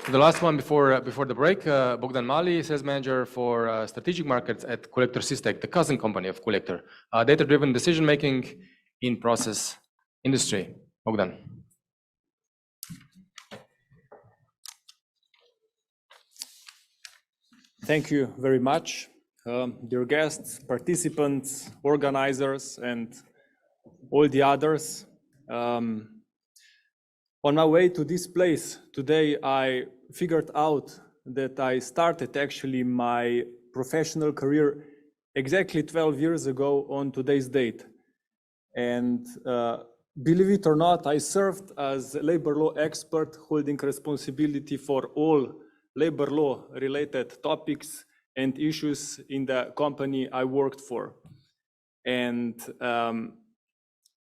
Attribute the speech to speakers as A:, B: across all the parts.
A: The last one before the break, Bogdan Mali, sales manager for strategic markets at Collector Systec, the cousin company of Collector. Data-driven decision-making in process industry. Bogdan.
B: Thank you very much, dear guests, participants, organizers, and all the others. On my way to this place today, I figured out that I started actually my professional career exactly 12 years ago on today's date. And believe it or not, I served as a labor law expert holding responsibility for all labor law related topics and issues in the company I worked for. And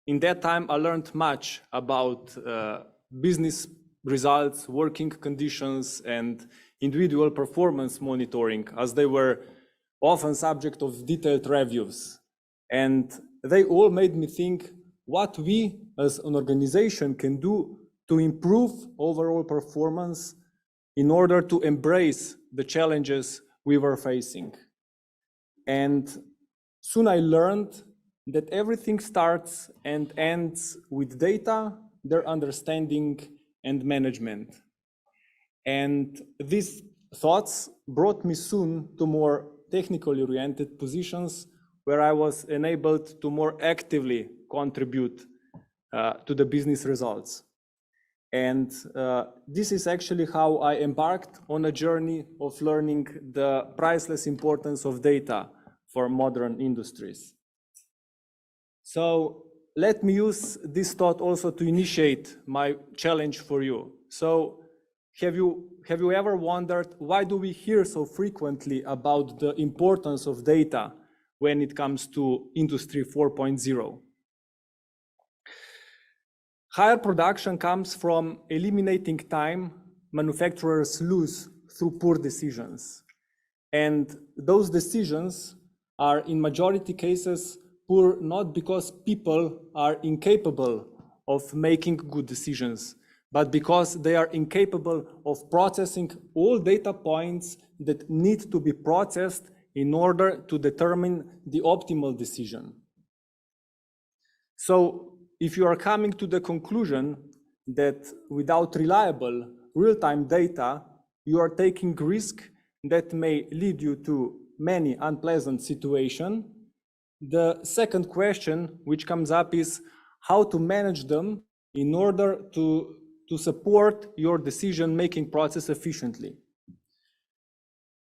B: in that time, I learned much about business results, working conditions, and individual performance monitoring, as they were often subject of detailed reviews. And they all made me think what we as an organization can do to improve overall performance in order to embrace the challenges we were facing. And soon I learned that everything starts and ends with data, their understanding, and management. And these thoughts brought me soon to more technically oriented positions where I was enabled to more actively contribute to the business results. And this is actually how I embarked on a journey of learning the priceless importance of data for modern industries. So let me use this thought also to initiate my challenge for you. So have you ever wondered why do we hear so frequently about the importance of data when it comes to Industry 4.0? Higher production comes from eliminating time manufacturers lose through poor decisions. And those decisions are in majority cases poor not because people are incapable of making good decisions, but because they are incapable of processing all data points that need to be processed in order to determine the optimal decision. So if you are coming to the conclusion that without reliable real-time data, you are taking risk that may lead you to many unpleasant situations, the second question which comes up is how to manage them in order to support your decision-making process efficiently.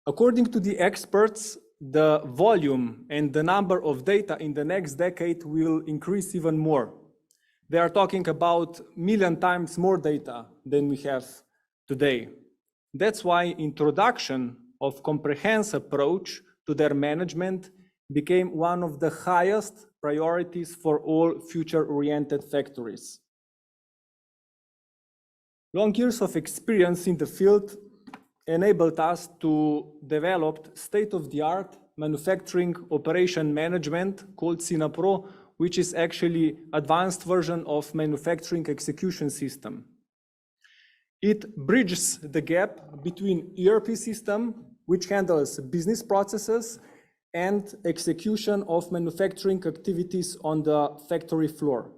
B: According to the experts, the volume and the number of data in the next decade will increase even more. They are talking about 1,000,000 times more data than we have today. That's why introduction of comprehensive approach to their management became one of the highest priorities for all future-oriented factories. Long years of experience in the field enabled us to develop state-of-the-art manufacturing operation management called SINAPRO, which is actually advanced version of manufacturing execution system. It bridges the gap between ERP system, which handles business processes, and execution of manufacturing activities on the factory floor.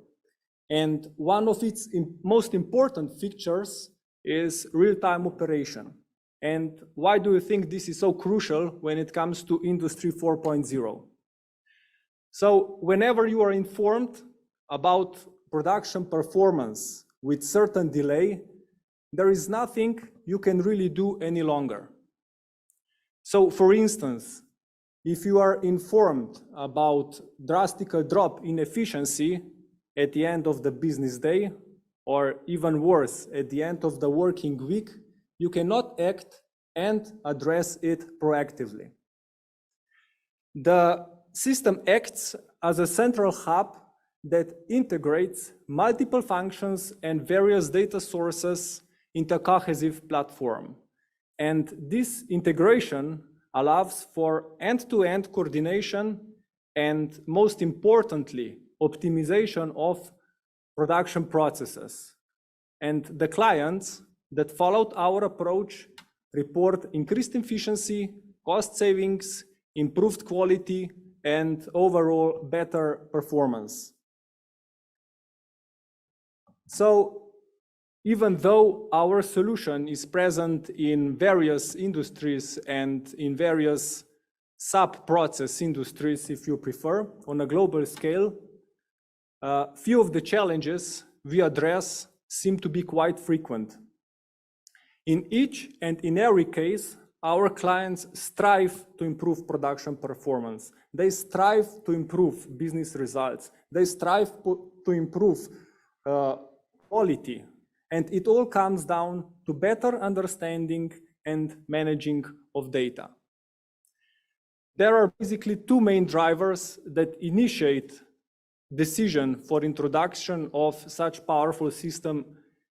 B: And one of its most important features is real-time operation. And why do you think this is so crucial when it comes to Industry 4.0? So whenever you are informed about production performance with certain delay, there is nothing you can really do any longer. So for instance, if you are informed about drastic drop in efficiency at the end of the business day, or even worse, at the end of the working week, you cannot act and address it proactively. The system acts as a central hub that integrates multiple functions and various data sources into a cohesive platform. And this integration allows for end-to-end coordination and, most importantly, optimization of production processes. And the clients, that followed our approach report increased efficiency, cost savings, improved quality, and overall better performance. So even though our solution is present in various industries and in various sub-process industries, if you prefer, on a global scale, few of the challenges we address seem to be quite frequent. In each and in every case, our clients strive to improve production performance. They strive to improve business results. They strive to improve quality. And it all comes down to better understanding and managing of data. There are basically two main drivers that initiate decision for introduction of such powerful system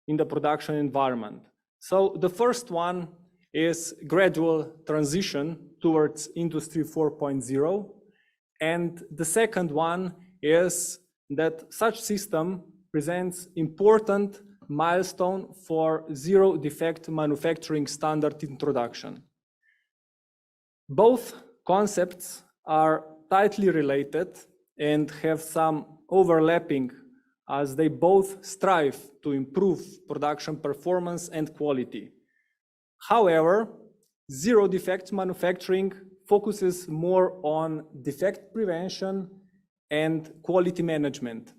B: in the production environment. So the first one is gradual transition towards Industry 4.0. And the second one is that such system presents important milestone for zero defect manufacturing standard introduction. Both concepts are tightly related and have some overlapping as they both strive to improve production performance and quality. However, zero defect manufacturing focuses more on defect prevention and quality management.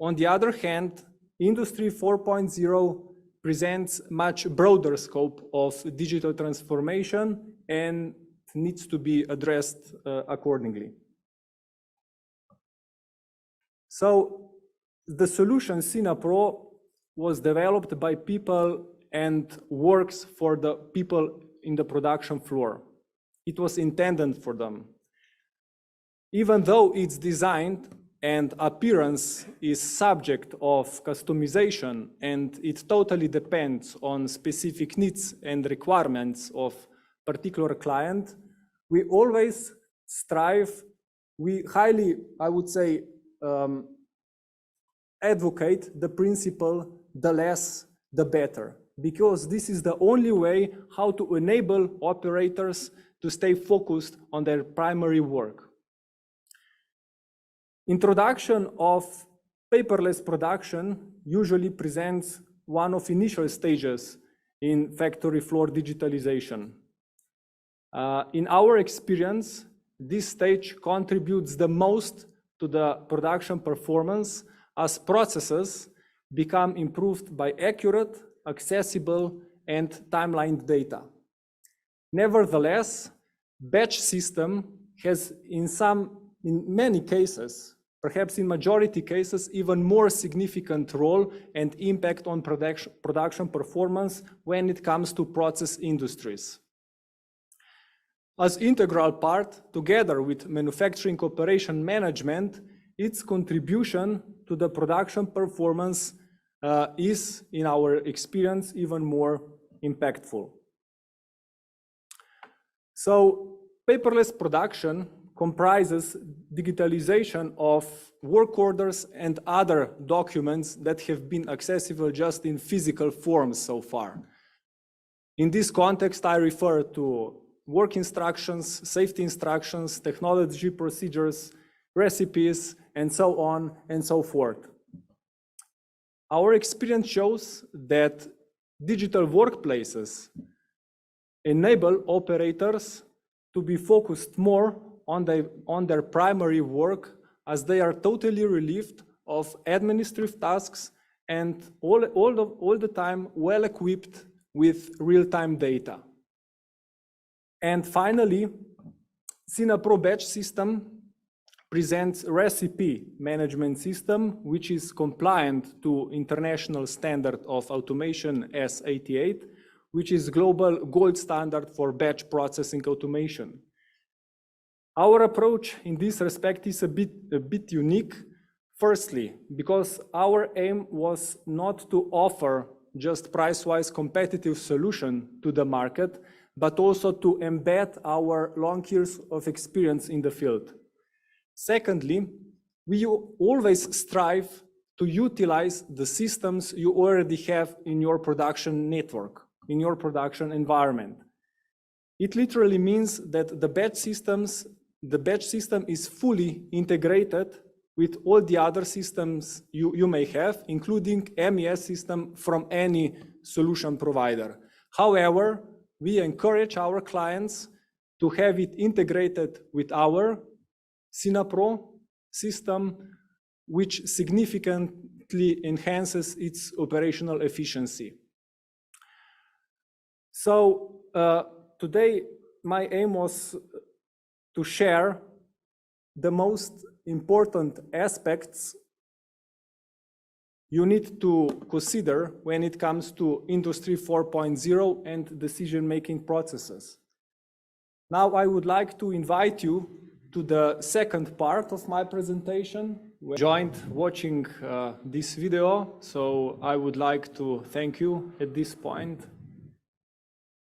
B: On the other hand, Industry 4.0 presents much broader scope of digital transformation and needs to be addressed accordingly. So the solution SINAPRO was developed by people and works for the people in the production floor. It was intended for them. Even though it's designed and appearance is subject of customization and it totally depends on specific needs and requirements of particular client, we always strive, we highly, I would say, advocate the principle, the less, the better, because this is the only way how to enable operators to stay focused on their primary work. Introduction of paperless production usually presents one of initial stages in factory floor digitalization. In our experience, this stage contributes the most to the production performance as processes become improved by accurate, accessible, and timelined data. Nevertheless, batch system has in many cases, perhaps in majority cases, even more significant role and impact on production performance when it comes to process industries. As integral part, together with manufacturing operation management, its contribution to the production performance is, in our experience, even more impactful. So, paperless production comprises digitalization of work orders and other documents that have been accessible just in physical forms so far. In this context, I refer to work instructions, safety instructions, technology procedures, recipes, and so on and so forth. Our experience shows that digital workplaces enable operators to be focused more on their primary work, as they are totally relieved of administrative tasks and all the time well equipped with real-time data. And finally, SINAPRO batch system presents recipe management system, which is compliant to international standard of automation S88, which is global gold standard for batch processing automation. Our approach in this respect is a bit unique. Firstly, because our aim was not to offer just price-wise competitive solution to the market, but also to embed our long years of experience in the field. Secondly, we always strive to utilize the systems you already have in your production network. in your production environment. It literally means that the batch system is fully integrated with all the other systems you may have, including MES system from any solution provider. However, we encourage our clients to have it integrated with our SINAPRO system, which significantly enhances its operational efficiency. So today, my aim was to share the most important aspects you need to consider when it comes to Industry 4.0 and decision-making processes. Now I would like to invite you to the second part of my presentation. We joined watching this video, so I would like to thank you at this point.